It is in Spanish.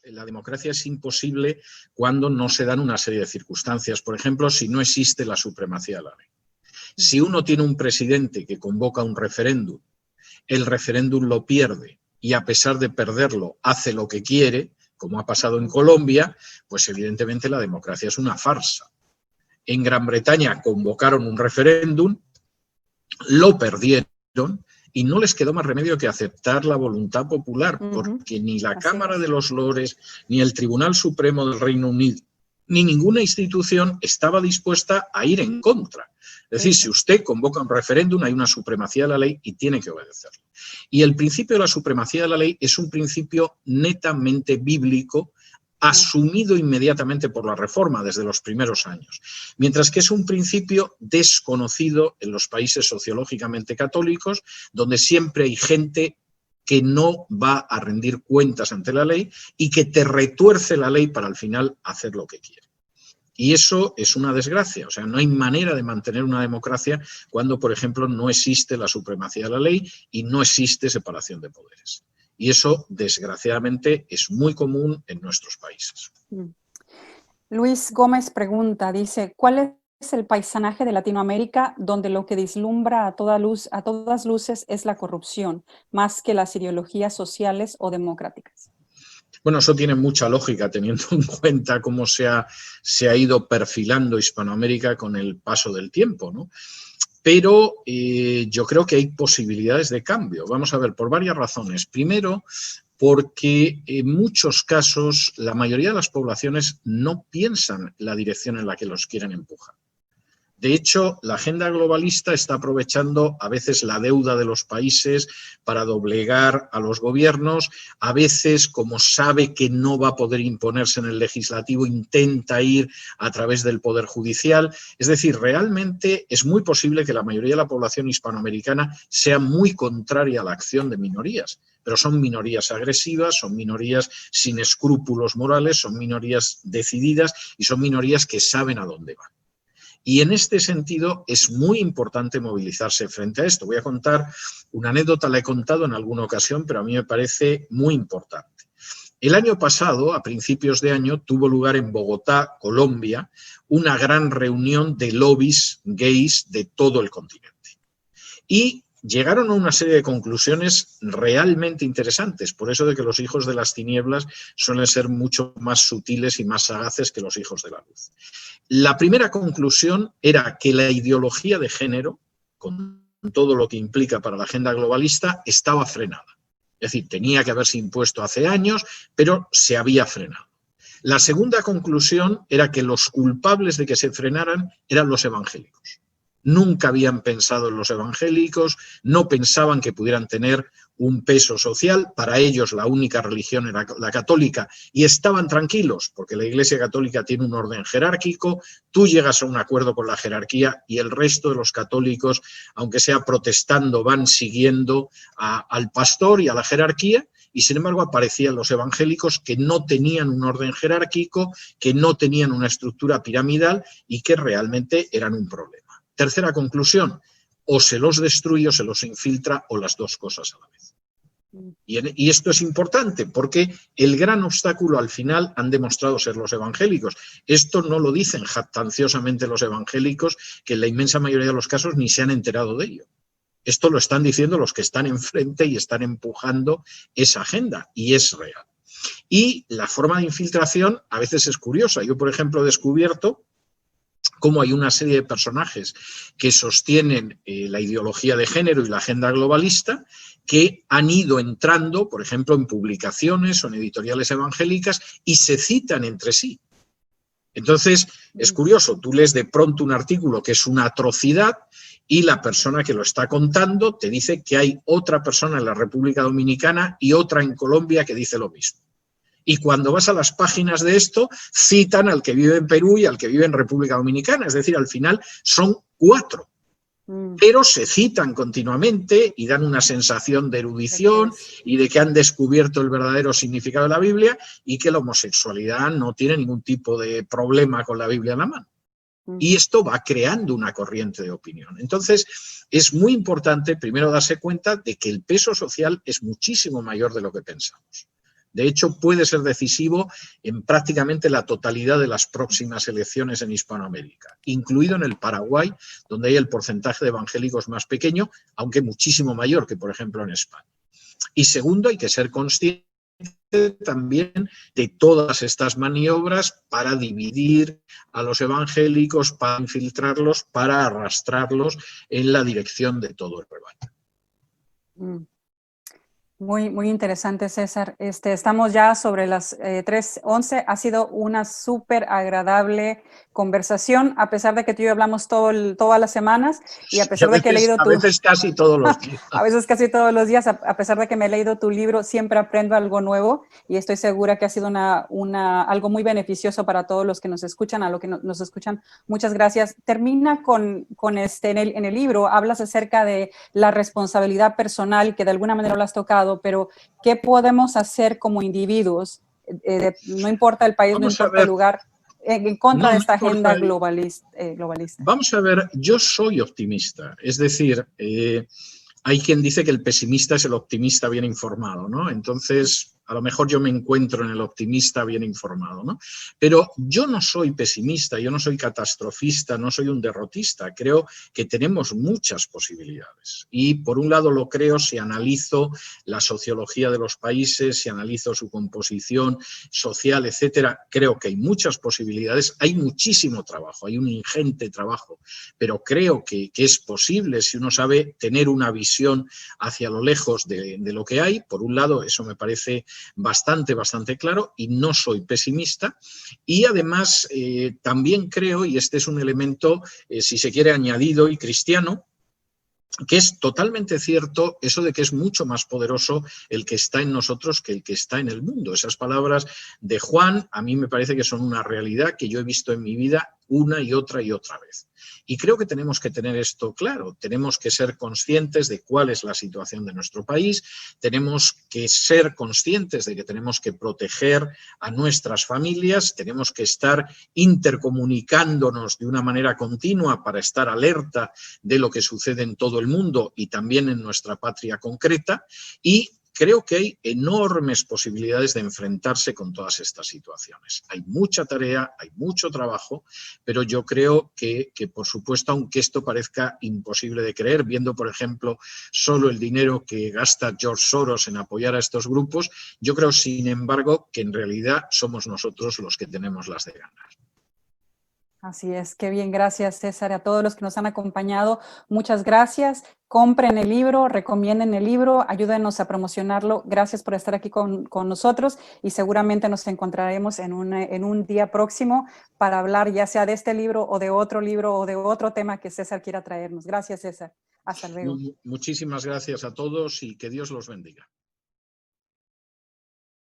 La democracia es imposible cuando no se dan una serie de circunstancias. Por ejemplo, si no existe la supremacía de la ley. Si uno tiene un presidente que convoca un referéndum, el referéndum lo pierde y a pesar de perderlo hace lo que quiere, como ha pasado en Colombia, pues evidentemente la democracia es una farsa. En Gran Bretaña convocaron un referéndum, lo perdieron y no les quedó más remedio que aceptar la voluntad popular, porque ni la Cámara de los Lores, ni el Tribunal Supremo del Reino Unido, ni ninguna institución estaba dispuesta a ir en contra. Es decir, si usted convoca un referéndum, hay una supremacía de la ley y tiene que obedecerlo. Y el principio de la supremacía de la ley es un principio netamente bíblico, asumido inmediatamente por la Reforma desde los primeros años, mientras que es un principio desconocido en los países sociológicamente católicos, donde siempre hay gente que no va a rendir cuentas ante la ley y que te retuerce la ley para al final hacer lo que quiere. Y eso es una desgracia, o sea, no hay manera de mantener una democracia cuando, por ejemplo, no existe la supremacía de la ley y no existe separación de poderes. Y eso, desgraciadamente, es muy común en nuestros países. Luis Gómez pregunta, dice, ¿cuál es el paisaje de Latinoamérica donde lo que vislumbra a todas luces es la corrupción, más que las ideologías sociales o democráticas? Bueno, eso tiene mucha lógica teniendo en cuenta cómo se ha ido perfilando Hispanoamérica con el paso del tiempo, ¿no? Pero yo creo que hay posibilidades de cambio. Vamos a ver, por varias razones. Primero, porque en muchos casos la mayoría de las poblaciones no piensan la dirección en la que los quieren empujar. De hecho, la agenda globalista está aprovechando a veces la deuda de los países para doblegar a los gobiernos, a veces, como sabe que no va a poder imponerse en el legislativo, intenta ir a través del poder judicial. Es decir, realmente es muy posible que la mayoría de la población hispanoamericana sea muy contraria a la acción de minorías, pero son minorías agresivas, son minorías sin escrúpulos morales, son minorías decididas y son minorías que saben a dónde van. Y en este sentido es muy importante movilizarse frente a esto. Voy a contar una anécdota, la he contado en alguna ocasión, pero a mí me parece muy importante. El año pasado, a principios de año, tuvo lugar en Bogotá, Colombia, una gran reunión de lobbies gays de todo el continente. Y llegaron a una serie de conclusiones realmente interesantes, por eso de que los hijos de las tinieblas suelen ser mucho más sutiles y más sagaces que los hijos de la luz. La primera conclusión era que la ideología de género, con todo lo que implica para la agenda globalista, estaba frenada. Es decir, tenía que haberse impuesto hace años, pero se había frenado. La segunda conclusión era que los culpables de que se frenaran eran los evangélicos. Nunca habían pensado en los evangélicos, no pensaban que pudieran tener un peso social. Para ellos la única religión era la católica y estaban tranquilos porque la Iglesia Católica tiene un orden jerárquico, tú llegas a un acuerdo con la jerarquía y el resto de los católicos, aunque sea protestando, van siguiendo al pastor y a la jerarquía. Y sin embargo aparecían los evangélicos que no tenían un orden jerárquico, que no tenían una estructura piramidal y que realmente eran un problema. Tercera conclusión, o se los destruye o se los infiltra o las dos cosas a la vez. Y esto es importante porque el gran obstáculo al final han demostrado ser los evangélicos. Esto no lo dicen jactanciosamente los evangélicos, que en la inmensa mayoría de los casos ni se han enterado de ello. Esto lo están diciendo los que están enfrente y están empujando esa agenda, y es real. Y la forma de infiltración a veces es curiosa. Yo, por ejemplo, he descubierto cómo hay una serie de personajes que sostienen la ideología de género y la agenda globalista que han ido entrando, por ejemplo, en publicaciones o en editoriales evangélicas y se citan entre sí. Entonces, es curioso, tú lees de pronto un artículo que es una atrocidad y la persona que lo está contando te dice que hay otra persona en la República Dominicana y otra en Colombia que dice lo mismo. Y cuando vas a las páginas de esto, citan al que vive en Perú y al que vive en República Dominicana. Es decir, al final son 4. Pero se citan continuamente y dan una sensación de erudición y de que han descubierto el verdadero significado de la Biblia y que la homosexualidad no tiene ningún tipo de problema con la Biblia en la mano. Y esto va creando una corriente de opinión. Entonces, es muy importante primero darse cuenta de que el peso social es muchísimo mayor de lo que pensamos. De hecho, puede ser decisivo en prácticamente la totalidad de las próximas elecciones en Hispanoamérica, incluido en el Paraguay, donde hay el porcentaje de evangélicos más pequeño, aunque muchísimo mayor que, por ejemplo, en España. Y segundo, hay que ser consciente también de todas estas maniobras para dividir a los evangélicos, para infiltrarlos, para arrastrarlos en la dirección de todo el rebaño. Muy interesante, César. Estamos ya sobre las 3:11. Ha sido una súper agradable conversación, a pesar de que tú y yo hablamos todas las semanas y a pesar de que he leído A veces casi todos los días. A veces casi todos los días, a pesar de que me he leído tu libro, siempre aprendo algo nuevo y estoy segura que ha sido algo muy beneficioso para todos los que nos escuchan, a los que nos escuchan. Muchas gracias. Termina en el libro, hablas acerca de la responsabilidad personal, que de alguna manera lo has tocado, pero ¿qué podemos hacer como individuos? No importa el país, no importa el lugar, en contra de esta agenda globalista. Vamos a ver, yo soy optimista, es decir, hay quien dice que el pesimista es el optimista bien informado, ¿no? Entonces, a lo mejor yo me encuentro en el optimista bien informado, ¿no? Pero yo no soy pesimista, yo no soy catastrofista, no soy un derrotista. Creo que tenemos muchas posibilidades. Y por un lado lo creo si analizo la sociología de los países, si analizo su composición social, etcétera. Creo que hay muchas posibilidades, hay muchísimo trabajo, hay un ingente trabajo, pero creo que es posible si uno sabe tener una visión hacia lo lejos de lo que hay. Por un lado, eso me parece bastante claro y no soy pesimista. Y además también creo, y este es un elemento, si se quiere, añadido y cristiano, que es totalmente cierto eso de que es mucho más poderoso el que está en nosotros que el que está en el mundo. Esas palabras de Juan a mí me parece que son una realidad que yo he visto en mi vida una y otra vez. Y creo que tenemos que tener esto claro, tenemos que ser conscientes de cuál es la situación de nuestro país, tenemos que ser conscientes de que tenemos que proteger a nuestras familias, tenemos que estar intercomunicándonos de una manera continua para estar alerta de lo que sucede en todo el mundo y también en nuestra patria concreta, y creo que hay enormes posibilidades de enfrentarse con todas estas situaciones. Hay mucha tarea, hay mucho trabajo, pero yo creo que por supuesto, aunque esto parezca imposible de creer, viendo, por ejemplo, solo el dinero que gasta George Soros en apoyar a estos grupos, yo creo, sin embargo, que en realidad somos nosotros los que tenemos las de ganar. Así es, qué bien, gracias César, a todos los que nos han acompañado, muchas gracias, compren el libro, recomienden el libro, ayúdenos a promocionarlo, gracias por estar aquí con nosotros y seguramente nos encontraremos en un día próximo para hablar ya sea de este libro o de otro tema que César quiera traernos. Gracias César, hasta luego. Muchísimas gracias a todos y que Dios los bendiga.